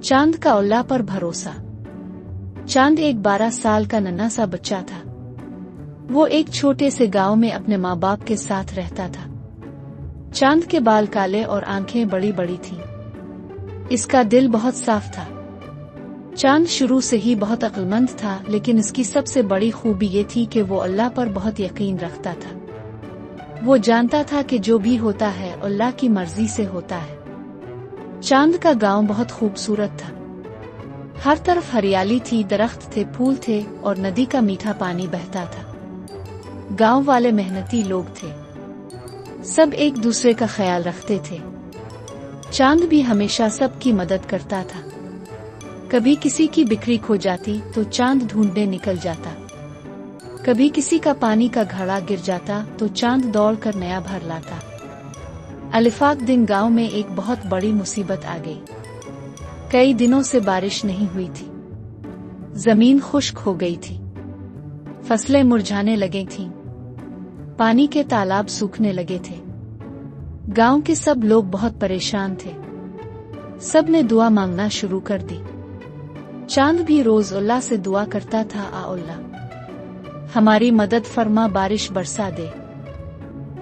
चांद का अल्लाह पर भरोसा। चांद एक 12 साल का नन्हा सा बच्चा था। वो एक छोटे से गांव में अपने माँ बाप के साथ रहता था। चांद के बाल काले और आंखें बड़ी बड़ी थीं। इसका दिल बहुत साफ था। चांद शुरू से ही बहुत अक्लमंद था, लेकिन इसकी सबसे बड़ी खूबी ये थी कि वो अल्लाह पर बहुत यकीन रखता था। वो जानता था कि जो भी होता है अल्लाह की मर्जी से होता है। चांद का गांव बहुत खूबसूरत था। हर तरफ हरियाली थी, दरख्त थे, फूल थे और नदी का मीठा पानी बहता था। गांव वाले मेहनती लोग थे। सब एक दूसरे का ख्याल रखते थे। चांद भी हमेशा सबकी मदद करता था। कभी किसी की बिक्री खो जाती तो चांद ढूंढने निकल जाता। कभी किसी का पानी का घड़ा गिर जाता तो चांद दौड़कर नया भर लाता। अलिफाक दिन गांव में एक बहुत बड़ी मुसीबत आ गई। कई दिनों से बारिश नहीं हुई थी। जमीन खुश्क हो गई थी। फसलें मुरझाने लगी थीं। पानी के तालाब सूखने लगे थे। गांव के सब लोग बहुत परेशान थे। सब ने दुआ मांगना शुरू कर दी। चांद भी रोज अल्लाह से दुआ करता था, आ अल्लाह हमारी मदद फरमा, बारिश बरसा दे।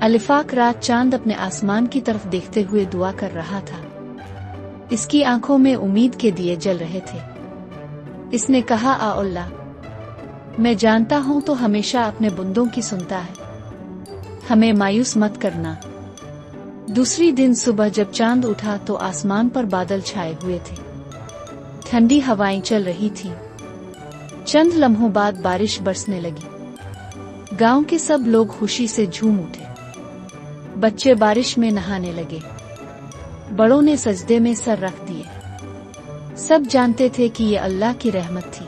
अलिफाक रात चांद अपने आसमान की तरफ देखते हुए दुआ कर रहा था। इसकी आंखों में उम्मीद के दिए जल रहे थे। इसने कहा, आ अल्लाह मैं जानता हूं तो हमेशा अपने बंदों की सुनता है, हमें मायूस मत करना। दूसरी दिन सुबह जब चांद उठा तो आसमान पर बादल छाए हुए थे। ठंडी हवाएं चल रही थीं। चंद लम्हों बाद बारिश बरसने लगी। गांव के सब लोग खुशी से झूम उठे। बच्चे बारिश में नहाने लगे। बड़ों ने सजदे में सर रख दिए। सब जानते थे कि ये अल्लाह की रहमत थी।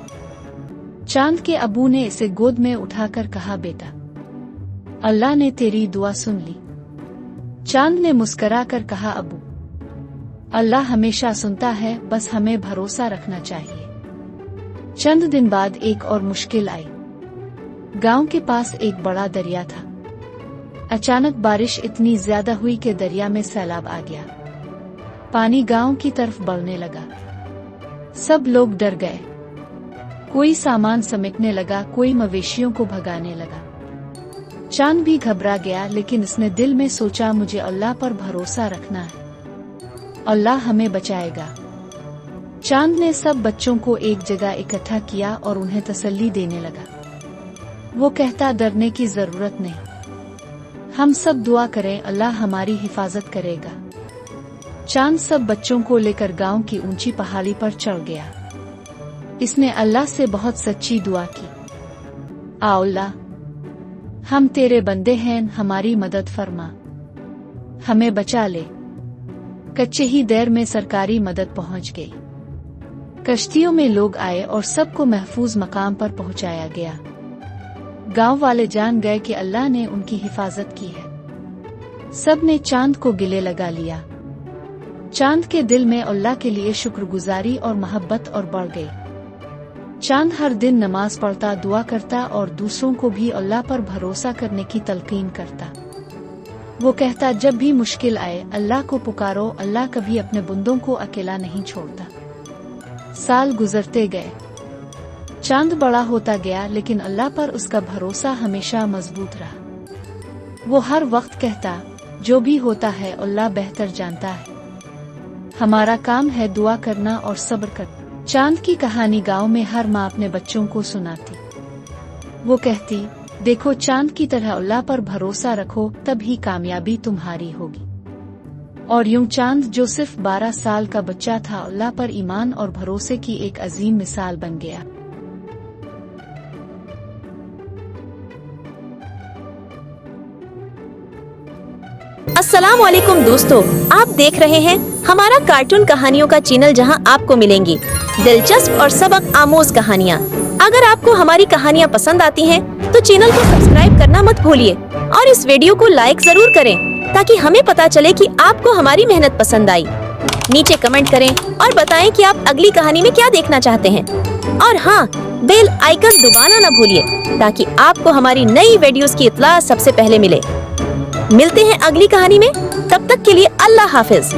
चांद के अबू ने इसे गोद में उठाकर कहा, बेटा अल्लाह ने तेरी दुआ सुन ली। चांद ने मुस्करा कर कहा, अबू अल्लाह हमेशा सुनता है, बस हमें भरोसा रखना चाहिए। चंद दिन बाद एक और मुश्किल आई। गांव के पास एक बड़ा दरिया था। अचानक बारिश इतनी ज्यादा हुई कि दरिया में सैलाब आ गया। पानी गांव की तरफ बढ़ने लगा। सब लोग डर गए। कोई सामान समेटने लगा, कोई मवेशियों को भगाने लगा। चांद भी घबरा गया, लेकिन उसने दिल में सोचा, मुझे अल्लाह पर भरोसा रखना है, अल्लाह हमें बचाएगा। चांद ने सब बच्चों को एक जगह इकट्ठा किया और उन्हें तसल्ली देने लगा। वो कहता, डरने की जरूरत नहीं, हम सब दुआ करें, अल्लाह हमारी हिफाजत करेगा। चांद सब बच्चों को लेकर गांव की ऊंची पहाड़ी पर चढ़ गया। इसने अल्लाह से बहुत सच्ची दुआ की, आ अल्लाह हम तेरे बंदे हैं, हमारी मदद फरमा, हमें बचा ले। कच्चे ही देर में सरकारी मदद पहुंच गई। कश्तियों में लोग आए और सबको महफूज मकाम पर पहुंचाया गया। गांव वाले जान गए कि अल्लाह ने उनकी हिफाजत की है। सब ने चांद को गिले लगा लिया। चांद के दिल में अल्लाह के लिए शुक्रगुजारी और मोहब्बत और बढ़ गई। चांद हर दिन नमाज पढ़ता, दुआ करता और दूसरों को भी अल्लाह पर भरोसा करने की तलकीन करता। वो कहता, जब भी मुश्किल आए अल्लाह को पुकारो, अल्लाह कभी अपने बंदों को अकेला नहीं छोड़ता। साल गुजरते गए। चांद बड़ा होता गया, लेकिन अल्लाह पर उसका भरोसा हमेशा मजबूत रहा। वो हर वक्त कहता, जो भी होता है अल्लाह बेहतर जानता है, हमारा काम है दुआ करना और सब्र करना। चांद की कहानी गांव में हर माँ अपने बच्चों को सुनाती। वो कहती, देखो चांद की तरह अल्लाह पर भरोसा रखो, तभी कामयाबी तुम्हारी होगी। और यूं चांद, जो सिर्फ 12 साल का बच्चा था, अल्लाह पर ईमान और भरोसे की एक अजीम मिसाल बन गया। अस्सलाम वालेकुम दोस्तों, आप देख रहे हैं हमारा कार्टून कहानियों का चैनल, जहां आपको मिलेंगी दिलचस्प और सबक आमोज कहानियां। अगर आपको हमारी कहानियां पसंद आती हैं, तो चैनल को सब्सक्राइब करना मत भूलिए और इस वीडियो को लाइक जरूर करें, ताकि हमें पता चले कि आपको हमारी मेहनत पसंद आई। नीचे कमेंट करें और बताएं कि आप अगली कहानी में क्या देखना चाहते हैं। और हाँ, बेल आइकन दबाना न भूलिए, ताकि आपको हमारी नई वीडियोस की इत्तला सबसे पहले मिले। मिलते हैं अगली कहानी में, तब तक के लिए अल्लाह हाफिज।